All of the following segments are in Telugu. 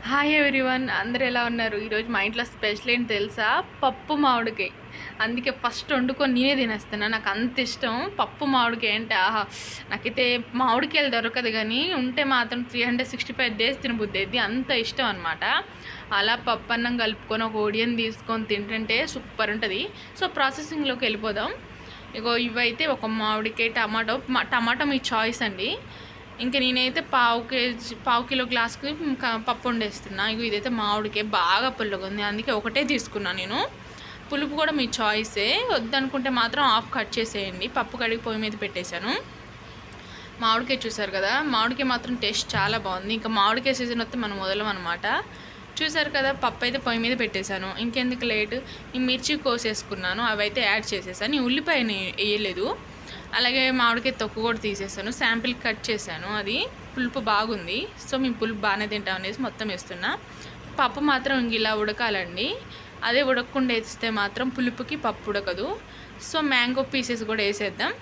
హాయ్ ఎవ్రీవన్, అందరు ఎలా ఉన్నారు? ఈరోజు మా ఇంట్లో స్పెషల్ ఏంటి తెలుసా? పప్పు మామిడికాయ. అందుకే ఫస్ట్ వండుకొని నేనే తినేస్తున్నా. నాకు అంత ఇష్టం పప్పు మామిడికాయ అంటే. ఆహా, నాకైతే మామిడికాయలు దొరకదు, కానీ ఉంటే మాత్రం 365 డేస్ తినబుద్దేది, అంత ఇష్టం అనమాట. అలా పప్పు అన్నం కలుపుకొని ఒక ఒడియన్ తీసుకొని తింటుంటే సూపర్ ఉంటుంది. సో ప్రాసెసింగ్లోకి వెళ్ళిపోదాం. ఇగో ఇవైతే ఒక మామిడికాయ, టమాటో మీ చాయిస్ అండి. ఇంకా నేనైతే పావు కిలో గ్లాస్కి పప్పు వండేస్తున్నా. ఇగో ఇదైతే మామిడికాయ బాగా పుల్లగా ఉంది, అందుకే ఒకటే తీసుకున్నాను నేను. పులుపు కూడా మీ చాయిసే, వద్దనుకుంటే మాత్రం ఆఫ్ కట్ చేసేయండి. పప్పు కడిగి పొయ్యి మీద పెట్టేశాను. మామిడికాయ చూసారు కదా, మామిడికాయ మాత్రం టేస్ట్ చాలా బాగుంది. ఇంకా మామిడికాయ సీజన్ వస్తే మనం వదలం అనమాట. చూసారు కదా, పప్పు అయితే పొయ్యి మీద పెట్టేశాను. ఇంకెందుకు లేట్, ఈ మిర్చి కోసేసుకున్నాను, అవి అయితే యాడ్ చేసేసాను. ఈ ఉల్లిపాయ వేయలేదు. అలాగే మామిడికాయ తొక్కు కూడా తీసేసాను, శాంపిల్ కట్ చేశాను. అది పులుపు బాగుంది, సో మేము పులుపు బాగానే తింటాం అనేసి మొత్తం వేస్తున్నా. పప్పు మాత్రం ఇంక ఇలా ఉడకాలండి. అదే ఉడకకుండా వేస్తే మాత్రం పులుపుకి పప్పు ఉడకదు. సో మ్యాంగో పీసెస్ కూడా వేసేద్దాం.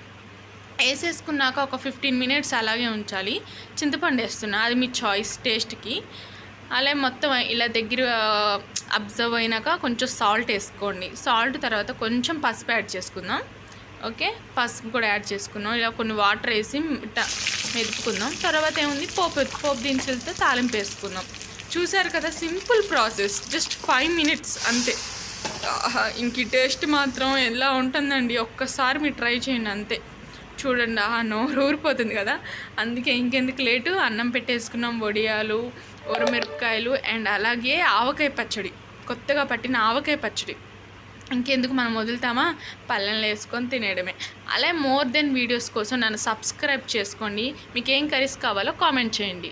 వేసేసుకున్నాక ఒక 15 మినిట్స్ అలాగే ఉంచాలి. చింతపండు వేస్తున్నా, అది మీ చాయిస్ టేస్ట్కి. అలాగే మొత్తం ఇలా దగ్గర అబ్జర్వ్ అయినాక కొంచెం సాల్ట్ వేసుకోండి. సాల్ట్ తర్వాత కొంచెం పసుపు యాడ్ చేసుకుందాం. ఓకే, పసుపు కూడా యాడ్ చేసుకున్నాం. ఇలా కొన్ని వాటర్ వేసి మెదుపుకుందాం. తర్వాత ఏముంది, పోపు దినుసులతో తాలింపు వేసుకుందాం. చూసారు కదా, సింపుల్ ప్రాసెస్, జస్ట్ 5 మినిట్స్ అంతే. ఇంక టేస్ట్ మాత్రం ఎలా ఉంటుందండి, ఒక్కసారి మీరు ట్రై చేయండి అంతే. చూడండి, నోరు ఊరిపోతుంది కదా. అందుకే ఇంకెందుకు లేటు, అన్నం పెట్టేసుకున్నాం. వడియాలు, ఊరమిరపకాయలు అండ్ అలాగే ఆవకాయ పచ్చడి, కొత్తగా పట్టిన ఆవకాయ పచ్చడి. ఇంకెందుకు మనం వదులుతామా, పళ్ళెంలో వేసుకొని తినేయడమే. అలా మోర్ దెన్ వీడియోస్ కోసం నన్ను సబ్స్క్రైబ్ చేసుకోండి. మీకు ఏం కర్రీస్ కావాలో కామెంట్ చేయండి.